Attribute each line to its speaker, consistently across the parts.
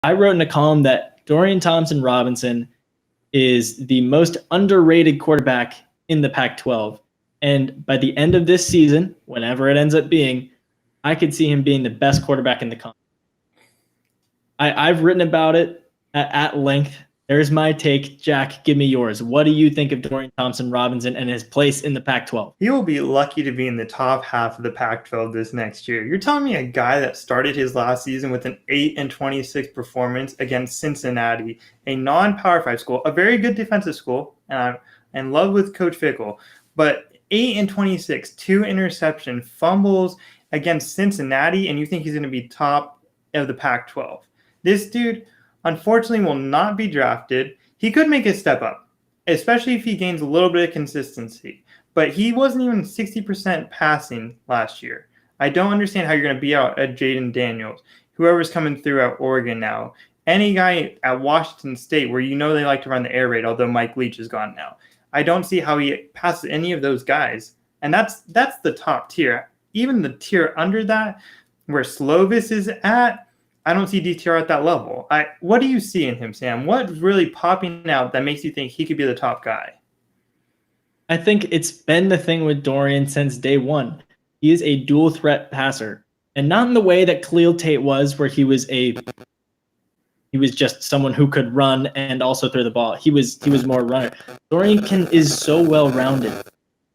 Speaker 1: I wrote in a column that Dorian Thompson-Robinson is the most underrated quarterback in the Pac-12. And by the end of this season, whenever it ends up being, I could see him being the best quarterback in the conference. I've written about it at length. There's my take. Jack, give me yours. What do you think of Dorian Thompson-Robinson and his place in the Pac-12?
Speaker 2: He will be lucky to be in the top half of the Pac-12 this next year. You're telling me a guy that started his last season with an 8-26 performance against Cincinnati, a non-Power 5 school, a very good defensive school, and I'm in love with Coach Fickell, but 8-26, 2 interception fumbles against Cincinnati, and you think he's going to be top of the Pac-12. This dude, unfortunately, will not be drafted. He could make a step up, especially if he gains a little bit of consistency. But he wasn't even 60% passing last year. I don't understand how you're going to be out at Jaden Daniels, whoever's coming through at Oregon now, any guy at Washington State where you know they like to run the air raid, although Mike Leach is gone now. I don't see how he passes any of those guys. And that's the top tier. Even the tier under that, where Slovis is at, I don't see DTR at that level. What do you see in him, Sam? What's really popping out that makes you think he could be the top guy?
Speaker 1: I think it's been the thing with Dorian since day one. He is a dual threat passer, and not in the way that Khalil Tate was, where he was just someone who could run and also throw the ball. He was more runner. Dorian is so well rounded.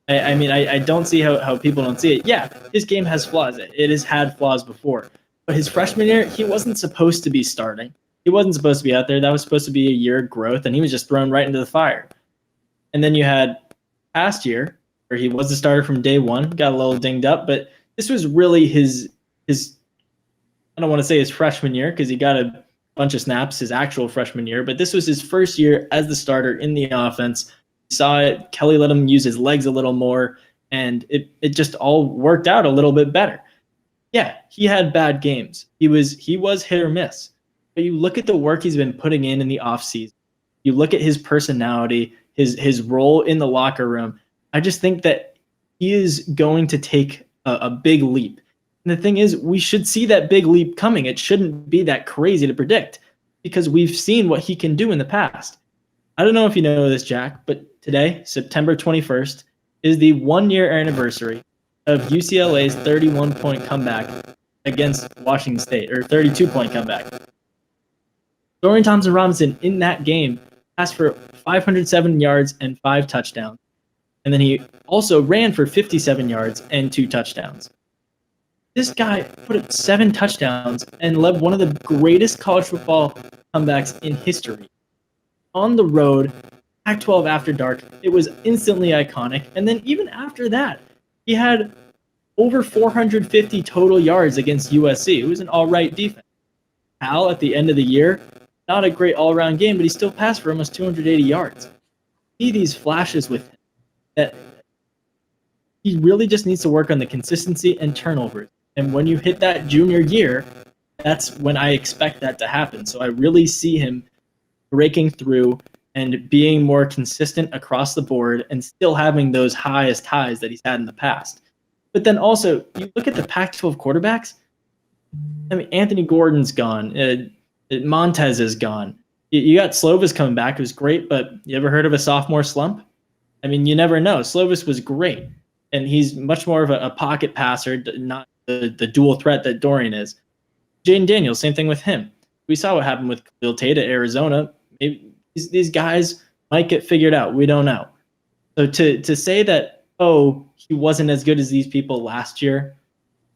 Speaker 1: I don't see how people don't see it. Yeah, his game has flaws. It has had flaws before. But his freshman year, he wasn't supposed to be starting. He wasn't supposed to be out there. That was supposed to be a year of growth, and he was just thrown right into the fire. And then you had past year, where he was the starter from day one, got a little dinged up, but this was really his I don't want to say his freshman year because he got a bunch of snaps his actual freshman year, but this was his first year as the starter in the offense. You saw it. Kelly let him use his legs a little more, and it just all worked out a little bit better. Yeah, he had bad games. He was hit or miss. But you look at the work he's been putting in the offseason. You look at his personality, his role in the locker room. I just think that he is going to take a big leap. And the thing is, we should see that big leap coming. It shouldn't be that crazy to predict because we've seen what he can do in the past. I don't know if you know this, Jack, but today, September 21st, is the 1-year anniversary of UCLA's 31-point comeback against Washington State, or 32-point comeback. Dorian Thompson-Robinson in that game passed for 507 yards and 5 touchdowns. And then he also ran for 57 yards and 2 touchdowns. This guy put up 7 touchdowns and led one of the greatest college football comebacks in history. On the road, Pac-12 after dark, it was instantly iconic. And then even after that, he had over 450 total yards against USC. It was an all-right defense. Cal, at the end of the year, not a great all-around game, but he still passed for almost 280 yards. See these flashes with him that he really just needs to work on the consistency and turnovers. And when you hit that junior year, that's when I expect that to happen. So I really see him breaking through and being more consistent across the board and still having those highest highs that he's had in the past. But then also, you look at the Pac-12 quarterbacks, I mean, Anthony Gordon's gone. Montez is gone. You got Slovis coming back. It was great, but you ever heard of a sophomore slump? I mean, you never know. Slovis was great, and he's much more of a pocket passer, not the dual threat that Dorian is. Jaden Daniels, same thing with him. We saw what happened with Khalil Tate at Arizona. Maybe these guys might get figured out. We don't know. So to say that, he wasn't as good as these people last year,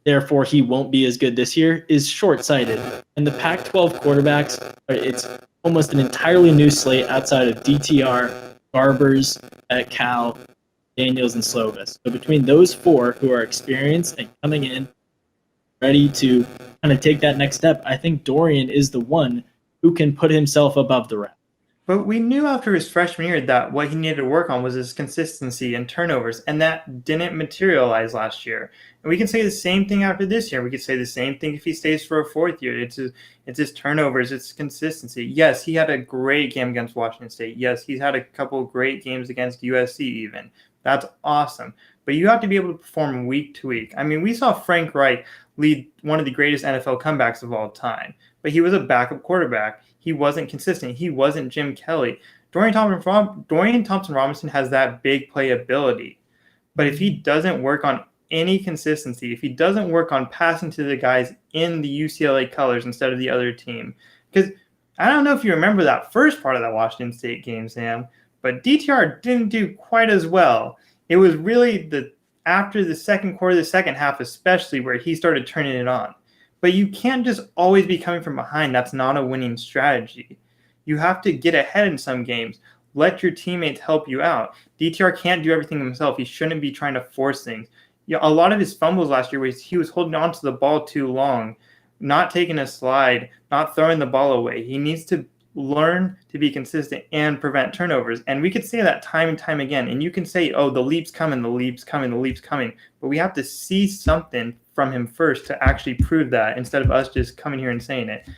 Speaker 1: therefore he won't be as good this year, is short-sighted. And the Pac-12 quarterbacks, it's almost an entirely new slate outside of DTR, Garbers at Cal, Daniels, and Slovis. So between those 4 who are experienced and coming in, ready to kind of take that next step, I think Dorian is the one who can put himself above the rest.
Speaker 2: But we knew after his freshman year that what he needed to work on was his consistency and turnovers, and that didn't materialize last year. And we can say the same thing after this year. We could say the same thing if he stays for a 4th year. It's his turnovers, it's consistency. Yes, he had a great game against Washington State. Yes, he's had a couple great games against USC even. That's awesome. But you have to be able to perform week to week. I mean, we saw Frank Wright lead one of the greatest NFL comebacks of all time. but he was a backup quarterback. He wasn't consistent. He wasn't Jim Kelly. Dorian Thompson-Robinson has that big play ability. But if he doesn't work on any consistency, if he doesn't work on passing to the guys in the UCLA colors instead of the other team, because I don't know if you remember that first part of that Washington State game, Sam, but DTR didn't do quite as well. It was really after the second quarter, the second half especially, where he started turning it on. But you can't just always be coming from behind. That's not a winning strategy. You have to get ahead in some games. Let your teammates help you out. DTR can't do everything himself. He shouldn't be trying to force things. A lot of his fumbles last year was he was holding on to the ball too long, not taking a slide, not throwing the ball away. He needs to learn to be consistent and prevent turnovers. And we could say that time and time again. And you can say, oh, the leap's coming, the leap's coming, the leap's coming. But we have to see something from him first to actually prove that instead of us just coming here and saying it.